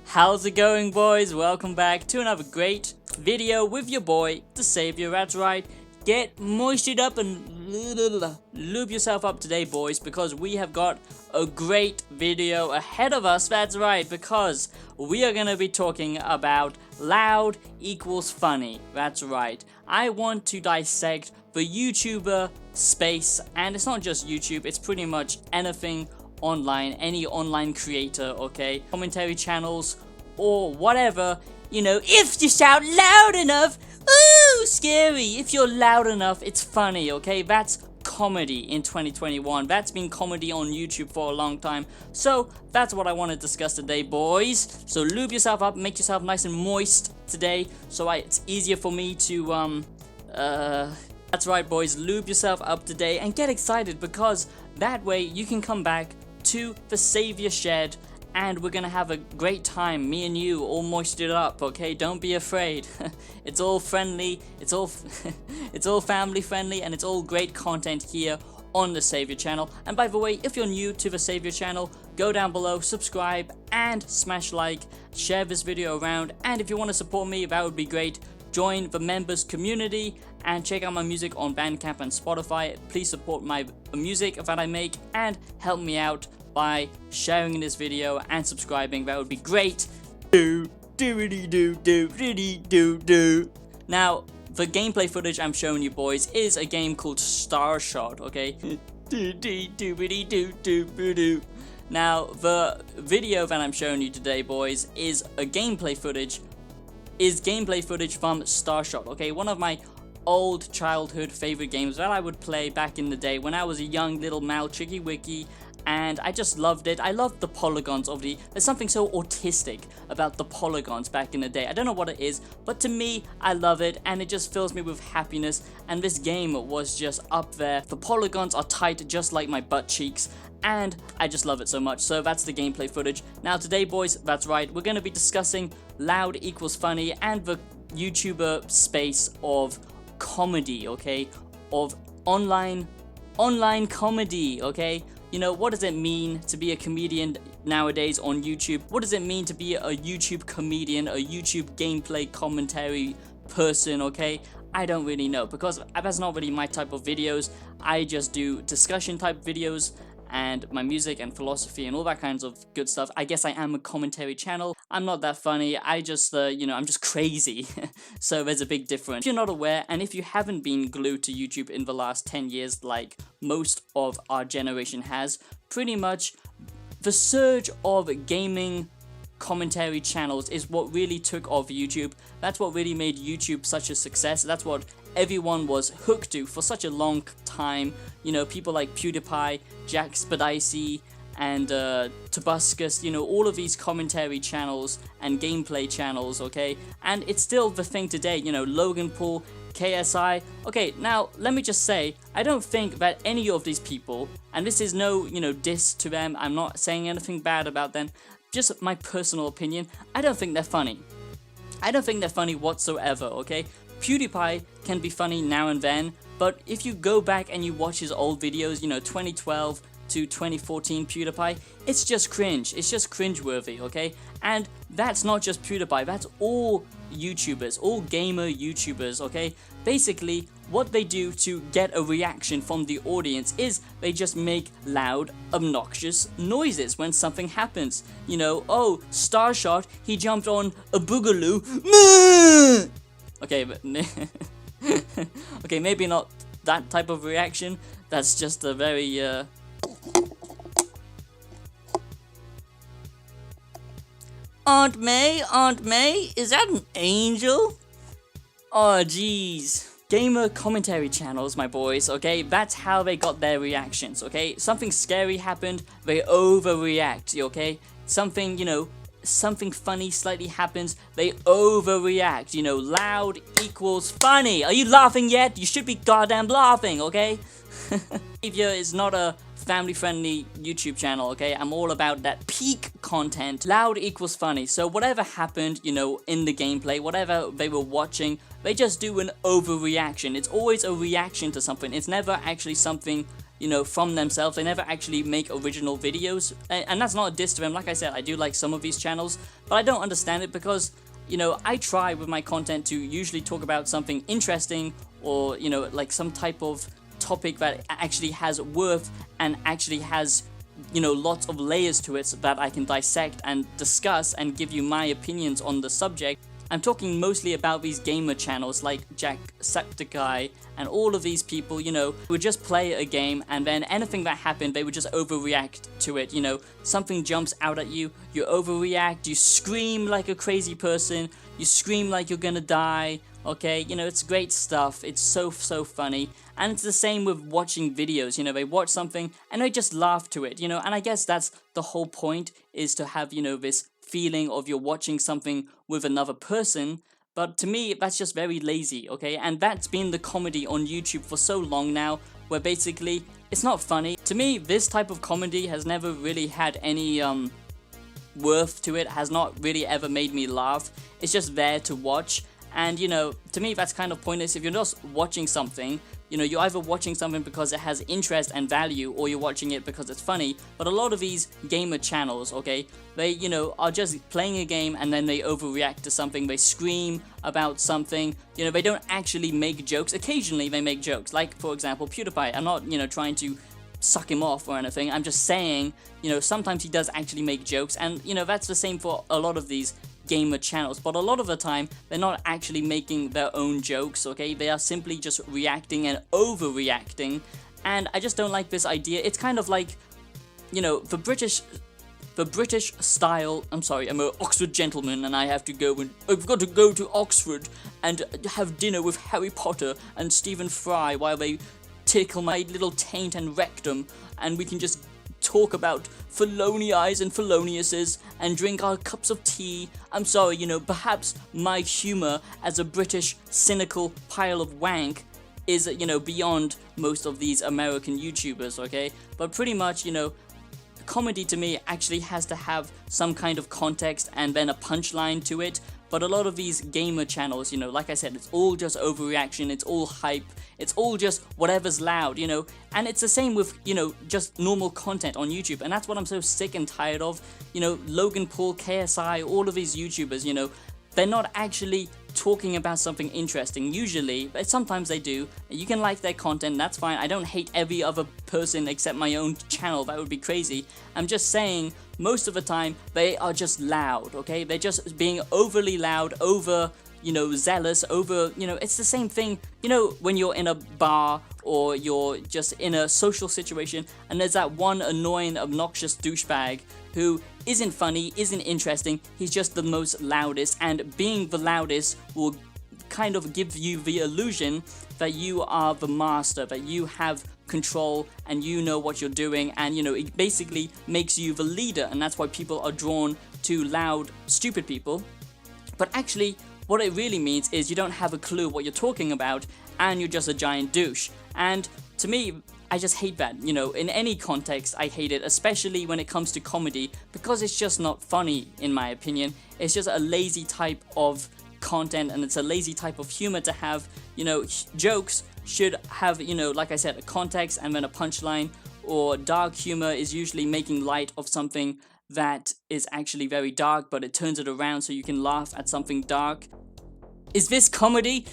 How's it going, boys? Welcome back to another great video with your boy, the Savior. That's right. Get moistured up and lube yourself up today, boys, because we have got a great video ahead of us. That's right, because we are going to be talking about loud equals funny. That's right. I want to dissect the YouTuber space, and it's not just YouTube, it's pretty much anything online, any online creator, okay, commentary channels or whatever, you know, if you shout loud enough, ooh, scary, if you're loud enough, it's funny, okay, that's comedy in 2021, that's been comedy on YouTube for a long time, so that's what I want to discuss today, boys. So lube yourself up, make yourself nice and moist today, so it's easier for me to, that's right, boys, lube yourself up today and get excited, because that way you can come back to the Savior Shed and we're gonna have a great time, me and you, all moisted up, okay? Don't be afraid. It's all friendly, it's all it's all family friendly, and it's all great content here on the Savior channel. And by the way, if you're new to the Savior channel, go down below, subscribe and smash like, share this video around, and if you want to support me, that would be great. Join the members community and check out my music on Bandcamp and Spotify. Please support my music that I make and help me out by sharing this video and subscribing. That would be great. Now, the gameplay footage I'm showing you, boys, is a game called Starshot, okay? Now, the video that I'm showing you today, boys, is gameplay footage from Starshot, okay? One of my old childhood favorite games that I would play back in the day when I was a young little Mal Chicky Wicky, and I just loved it. I loved the polygons of there's something so autistic about the polygons back in the day. I don't know what it is, but to me, I love it, and it just fills me with happiness, and this game was just up there. The polygons are tight just like my butt cheeks, and I just love it so much. So that's the gameplay footage. Now today, boys, that's right, we're going to be discussing loud equals funny and the YouTuber space of comedy, okay, of online comedy, okay. You know, what does it mean to be a comedian nowadays on YouTube? What does it mean to be a YouTube comedian, a YouTube gameplay commentary person, okay? I don't really know, because that's not really my type of videos. I just do discussion type videos and my music and philosophy and all that kinds of good stuff. I guess I am a commentary channel. I'm not that funny. I just, you know, I'm just crazy. So there's a big difference. If you're not aware, and if you haven't been glued to YouTube in the last 10 years like most of our generation has, pretty much the surge of gaming commentary channels is what really took off YouTube. That's what really made YouTube such a success. That's what everyone was hooked to for such a long time. You know, people like PewDiePie, Jack Spadicy, and Tobuscus, you know, all of these commentary channels and gameplay channels, okay? And it's still the thing today, you know, Logan Paul, KSI. Okay, now, let me just say, I don't think that any of these people, and this is no, you know, diss to them, I'm not saying anything bad about them, just my personal opinion, I don't think they're funny. I don't think they're funny whatsoever, okay? PewDiePie can be funny now and then, but if you go back and you watch his old videos, you know, 2012 to 2014 PewDiePie, it's just cringe. It's just cringeworthy, okay? And that's not just PewDiePie, that's all YouTubers, all gamer YouTubers, okay? Basically, what they do to get a reaction from the audience is they just make loud, obnoxious noises when something happens. You know, oh, Starshot, he jumped on a boogaloo. Okay, but okay, maybe not that type of reaction. That's just a very Aunt May, is that an angel? Oh, jeez. Gamer commentary channels, my boys, okay? That's how they got their reactions, okay? Something scary happened, they overreact, okay? Something, you know, something funny slightly happens, they overreact, you know, loud equals funny. Are you laughing yet? You should be goddamn laughing, okay? Savior is not a family-friendly YouTube channel, okay? I'm all about that peak content. Loud equals funny. So whatever happened, you know, in the gameplay, whatever they were watching, they just do an overreaction. It's always a reaction to something. It's never actually something you know, from themselves. They never actually make original videos, and that's not a diss to them. Like I said, I do like some of these channels, but I don't understand it because, you know, I try with my content to usually talk about something interesting, or, you know, like some type of topic that actually has worth and actually has, you know, lots of layers to it so that I can dissect and discuss and give you my opinions on the subject. I'm talking mostly about these gamer channels like Jacksepticeye and all of these people, you know, who would just play a game, and then anything that happened, they would just overreact to it. You know, something jumps out at you, you overreact, you scream like a crazy person, you scream like you're gonna die, okay? You know, it's great stuff, it's so funny. And it's the same with watching videos, you know, they watch something and they just laugh to it, you know, and I guess that's the whole point, is to have, you know, this feeling of you're watching something with another person. But to me, that's just very lazy, okay? And that's been the comedy on YouTube for so long now, where basically it's not funny. To me, this type of comedy has never really had any worth to it, has not really ever made me laugh. It's just there to watch. And, you know, to me, that's kind of pointless. If you're just watching something, you know, you're either watching something because it has interest and value, or you're watching it because it's funny. But a lot of these gamer channels, okay, they, you know, are just playing a game and then they overreact to something, they scream about something, you know, they don't actually make jokes. Occasionally they make jokes, like, for example, PewDiePie. I'm not, you know, trying to suck him off or anything, I'm just saying, you know, sometimes he does actually make jokes, and, you know, that's the same for a lot of these gamer channels. But a lot of the time, they're not actually making their own jokes, okay? They are simply just reacting and overreacting, and I just don't like this idea. It's kind of like, you know, the British style. I'm sorry, I'm an Oxford gentleman, and I've got to go to Oxford and have dinner with Harry Potter and Stephen Fry while they tickle my little taint and rectum, and we can just talk about Feloniis and Feloniuses and drink our cups of tea. I'm sorry, you know, perhaps my humor as a British cynical pile of wank is, you know, beyond most of these American YouTubers, okay? But pretty much, you know, comedy to me actually has to have some kind of context and then a punchline to it. But a lot of these gamer channels, you know, like I said, it's all just overreaction, it's all hype, it's all just whatever's loud, you know, and it's the same with, you know, just normal content on YouTube, and that's what I'm so sick and tired of. You know, Logan Paul, KSI, all of these YouTubers, you know, they're not actually talking about something interesting, usually, but sometimes they do. You can like their content, that's fine. I don't hate every other person except my own channel, that would be crazy. I'm just saying, most of the time, they are just loud, okay? They're just being overly loud, over, you know, zealous, over, you know, it's the same thing, you know, when you're in a bar or you're just in a social situation and there's that one annoying, obnoxious douchebag who isn't funny, isn't interesting, he's just the most loudest, and being the loudest will kind of give you the illusion that you are the master, that you have control and you know what you're doing, and, you know, it basically makes you the leader, and that's why people are drawn to loud, stupid people. But actually, what it really means is you don't have a clue what you're talking about, and you're just a giant douche. And to me, I just hate that, you know, in any context I hate it, especially when it comes to comedy, because it's just not funny, in my opinion. It's just a lazy type of content, and it's a lazy type of humor to have. You know, jokes should have, you know, like I said, a context and then a punchline, or dark humor is usually making light of something that is actually very dark, but it turns it around so you can laugh at something dark. Is this comedy?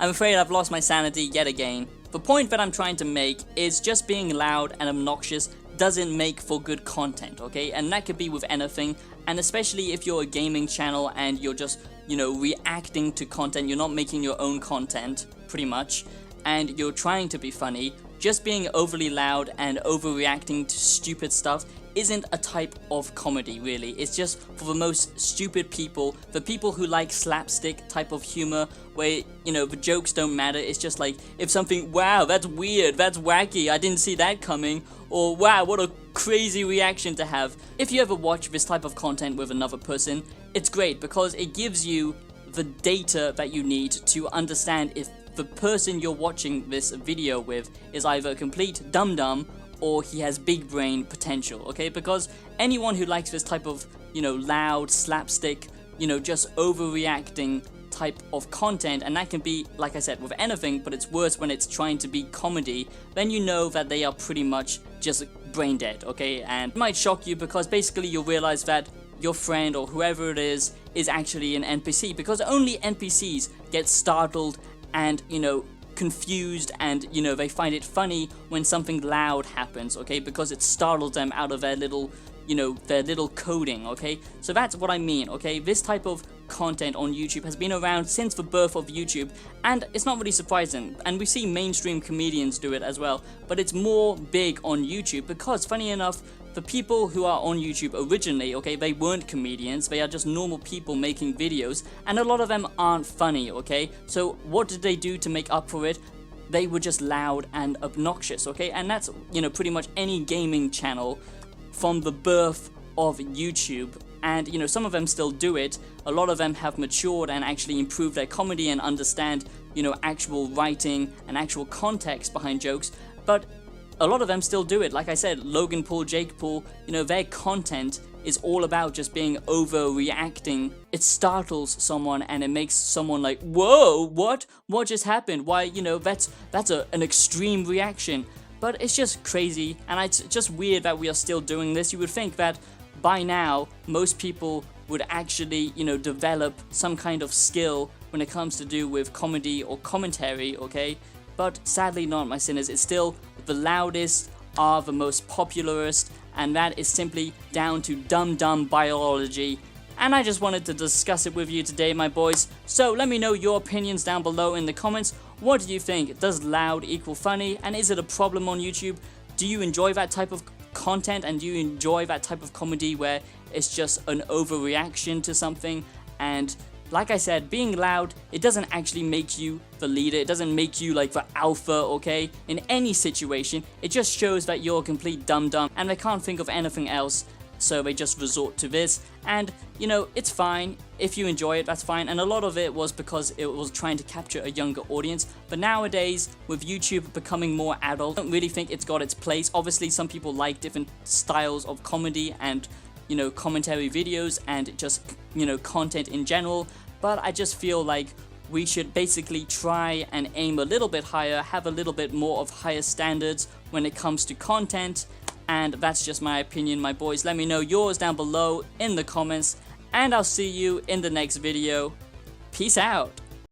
I'm afraid I've lost my sanity yet again. The point that I'm trying to make is just being loud and obnoxious doesn't make for good content, okay? And that could be with anything, and especially if you're a gaming channel and you're just, you know, reacting to content, you're not making your own content, pretty much, and you're trying to be funny. Just being overly loud and overreacting to stupid stuff isn't a type of comedy, really. It's just for the most stupid people, the people who like slapstick type of humor, where, you know, the jokes don't matter. It's just like, if something, wow, that's weird, that's wacky, I didn't see that coming, or wow, what a crazy reaction to have. If you ever watch this type of content with another person, it's great because it gives you the data that you need to understand if the person you're watching this video with is either a complete dum-dum or he has big brain potential, okay? Because anyone who likes this type of, you know, loud, slapstick, you know, just overreacting type of content, and that can be, like I said, with anything, but it's worse when it's trying to be comedy, then you know that they are pretty much just brain dead, okay? And it might shock you because basically you'll realize that your friend or whoever it is actually an NPC, because only NPCs get startled and, you know, confused, and, you know, they find it funny when something loud happens, okay? Because it startled them out of their little, you know, their little coding, okay? So that's what I mean, okay? This type of content on YouTube has been around since the birth of YouTube, and it's not really surprising, and we see mainstream comedians do it as well, but it's more big on YouTube because, funny enough, the people who are on YouTube originally, okay, they weren't comedians, they are just normal people making videos, and a lot of them aren't funny, okay? So what did they do to make up for it? They were just loud and obnoxious, okay? And that's, you know, pretty much any gaming channel from the birth of YouTube. And, you know, some of them still do it. A lot of them have matured and actually improved their comedy and understand, you know, actual writing and actual context behind jokes. But a lot of them still do it. Like I said, Logan Paul, Jake Paul, you know, their content is all about just being overreacting. It startles someone and it makes someone like, whoa, what just happened? Why, you know, that's an extreme reaction. But it's just crazy, and it's just weird that we are still doing this. You would think that by now, most people would actually, you know, develop some kind of skill when it comes to do with comedy or commentary, okay? But sadly not, my sinners. It's still the loudest are the most popularist, and that is simply down to dumb biology. And I just wanted to discuss it with you today, my boys. So let me know your opinions down below in the comments. What do you think? Does loud equal funny? And is it a problem on YouTube? Do you enjoy that type of content, and do you enjoy that type of comedy where it's just an overreaction to something? And like I said, being loud, it doesn't actually make you the leader. It doesn't make you like the alpha, okay? In any situation, it just shows that you're a complete dum-dum and they can't think of anything else, so they just resort to this. And, you know, it's fine. If you enjoy it, that's fine. And a lot of it was because it was trying to capture a younger audience. But nowadays, with YouTube becoming more adult, I don't really think it's got its place. Obviously, some people like different styles of comedy and, you know, commentary videos and just, you know, content in general. But I just feel like we should basically try and aim a little bit higher, have a little bit more of higher standards when it comes to content. And that's just my opinion, my boys. Let me know yours down below in the comments, and I'll see you in the next video. Peace out.